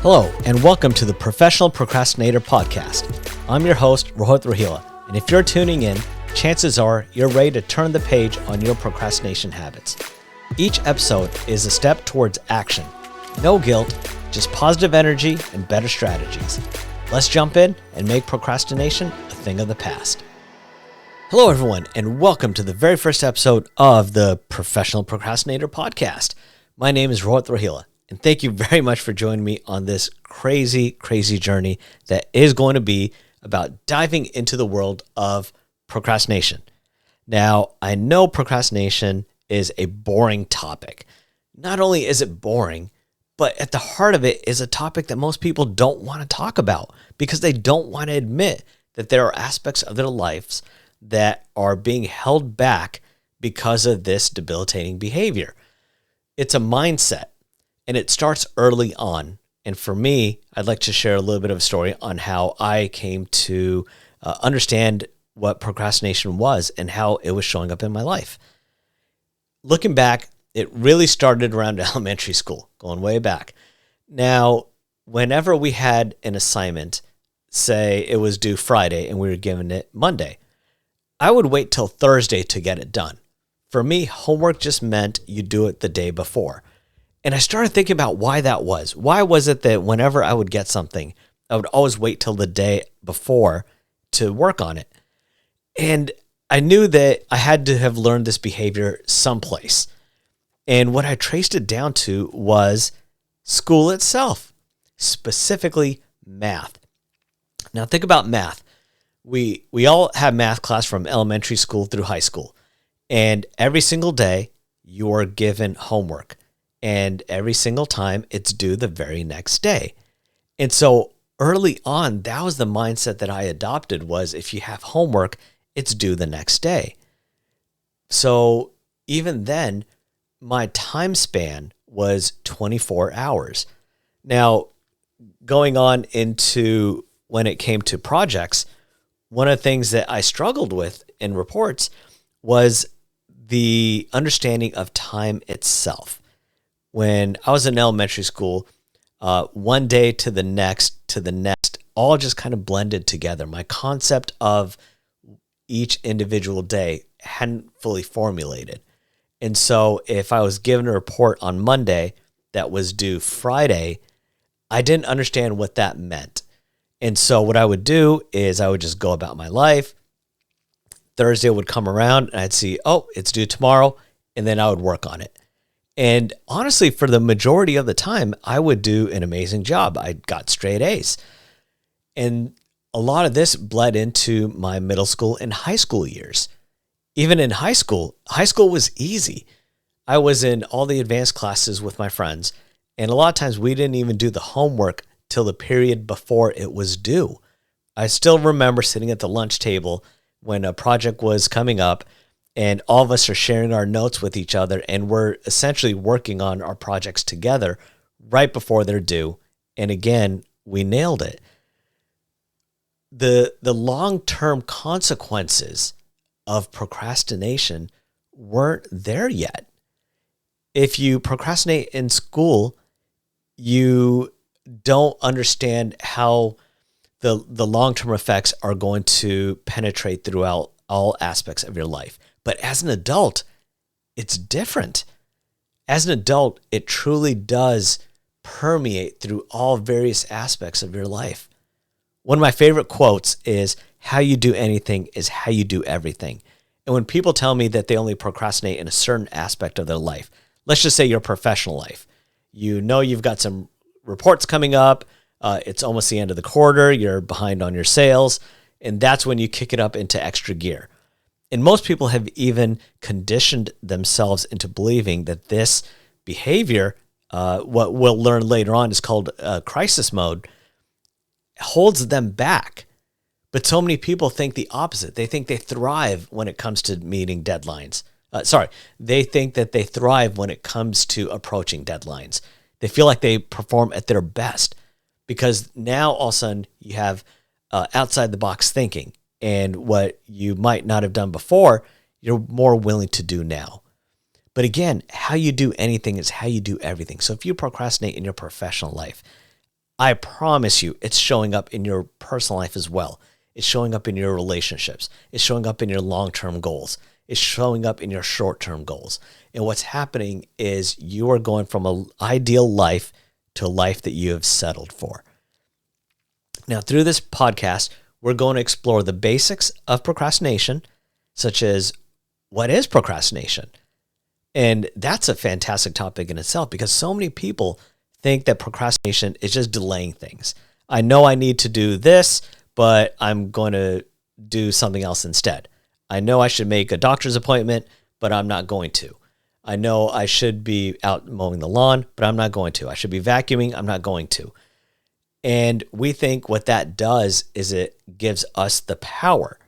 Hello, and welcome to the Professional Procrastinator podcast. I'm your host, Rohit, Rohila, and if you're tuning in, chances are you're ready to turn the page on your procrastination habits. Each episode is a step towards action. No guilt, just positive energy and better strategies. Let's jump in and make procrastination a thing of the past. Hello, everyone, and welcome to the very first episode of the Professional Procrastinator podcast. My name is Rohit Rohila, and thank you very much for joining me on this crazy journey that is going to be about diving into the world of procrastination. Now, I know procrastination is a boring topic. Not only is it boring, but at the heart of it is a topic that most people don't want to talk about because they don't want to admit that there are aspects of their lives that are being held back because of this debilitating behavior. It's a mindset, and it starts early on. And for me, I'd like to share a little bit of a story on how I came to understand what procrastination was and how it was showing up in my life. Looking back, it really started around elementary school, going way back. Now, whenever we had an assignment, say it was due Friday and we were given it Monday, I would wait till Thursday to get it done. For me, homework just meant you do it the day before. And I started thinking about why that was. Why was it that whenever I would get something, I would always wait till the day before to work on it? And I knew that I had to have learned this behavior someplace. And what I traced it down to was school itself, specifically math. Now think about math. We all have math class from elementary school through high school. And every single day you are given homework. And every single time it's due the very next day. And so early on, that was the mindset that I adopted was if you have homework, it's due the next day. So even then, my time span was 24 hours. Now, going on into when it came to projects, one of the things that I struggled with in reports was the understanding of time itself. When I was in elementary school, one day to the next, all just kind of blended together. My concept of each individual day hadn't fully formulated. And so if I was given a report on Monday that was due Friday, I didn't understand what that meant. And so what I would do is I would just go about my life. Thursday would come around and I'd see, oh, it's due tomorrow. And then I would work on it. And honestly, for the majority of the time, I would do an amazing job. I got straight A's. And a lot of this bled into my middle school and high school years. Even in high school was easy. I was in all the advanced classes with my friends. And a lot of times we didn't even do the homework till the period before it was due. I still remember sitting at the lunch table when a project was coming up and all of us are sharing our notes with each other and we're essentially working on our projects together right before they're due. And again, we nailed it. The long-term consequences of procrastination weren't there yet. If you procrastinate in school, you don't understand how the long-term effects are going to penetrate throughout all aspects of your life. But as an adult, it's different. As an adult, it truly does permeate through all various aspects of your life. One of my favorite quotes is, how you do anything is how you do everything. And when people tell me that they only procrastinate in a certain aspect of their life, let's just say your professional life, you know you've got some reports coming up, it's almost the end of the quarter, you're behind on your sales, and that's when you kick it up into extra gear. And most people have even conditioned themselves into believing that this behavior, what we'll learn later on is called crisis mode, holds them back. But so many people think the opposite. They think they thrive when it comes to meeting deadlines. They think that they thrive when it comes to approaching deadlines. They feel like they perform at their best because now all of a sudden you have outside the box thinking. And what you might not have done before, you're more willing to do now. But again, how you do anything is how you do everything. So if you procrastinate in your professional life, I promise you, it's showing up in your personal life as well. It's showing up in your relationships. It's showing up in your long-term goals. It's showing up in your short-term goals. And what's happening is you are going from an ideal life to a life that you have settled for. Now, through this podcast, we're going to explore the basics of procrastination, such as what is procrastination? And that's a fantastic topic in itself because so many people think that procrastination is just delaying things. I know I need to do this, but I'm going to do something else instead. I know I should make a doctor's appointment, but I'm not going to. I know I should be out mowing the lawn, but I'm not going to. I should be vacuuming, I'm not going to. And we think what that does is it gives us the power.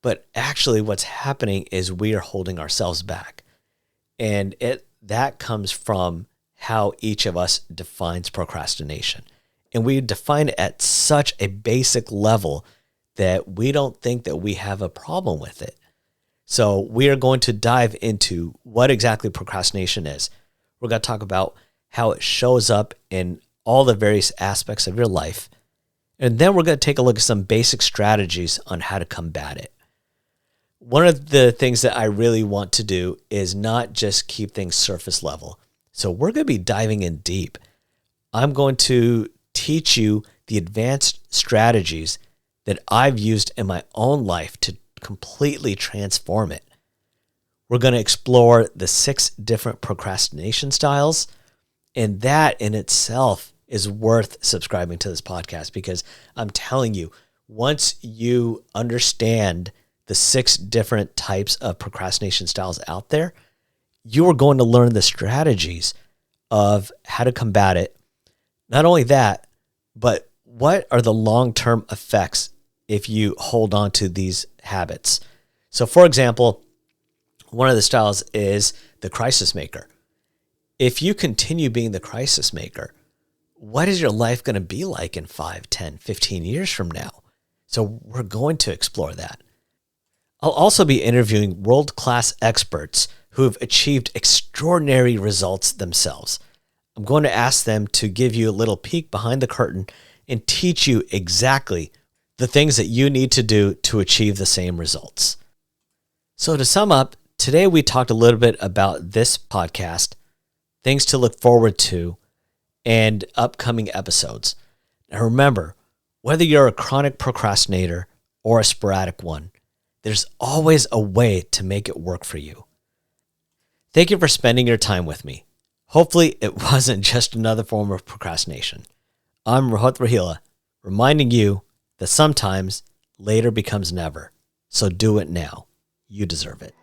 But actually what's happening is we are holding ourselves back. And that comes from how each of us defines procrastination. And we define it at such a basic level that we don't think that we have a problem with it. So we are going to dive into what exactly procrastination is. We're going to talk about how it shows up in all the various aspects of your life. And then we're going to take a look at some basic strategies on how to combat it. One of the things that I really want to do is not just keep things surface level. So we're going to be diving in deep. I'm going to teach you the advanced strategies that I've used in my own life to completely transform it. We're going to explore the 6 different procrastination styles, and that in itself is worth subscribing to this podcast because I'm telling you, once you understand the 6 different types of procrastination styles out there, you are going to learn the strategies of how to combat it. Not only that, but what are the long-term effects if you hold on to these habits? So for example, one of the styles is the crisis maker. If you continue being the crisis maker, what is your life going to be like in 5, 10, 15 years from now? So we're going to explore that. I'll also be interviewing world-class experts who have achieved extraordinary results themselves. I'm going to ask them to give you a little peek behind the curtain and teach you exactly the things that you need to do to achieve the same results. So to sum up, today we talked a little bit about this podcast, things to look forward to, and upcoming episodes. Now remember, whether you're a chronic procrastinator or a sporadic one, there's always a way to make it work for you. Thank you for spending your time with me. Hopefully it wasn't just another form of procrastination. I'm Rohila, reminding you that sometimes later becomes never. So do it now. You deserve it.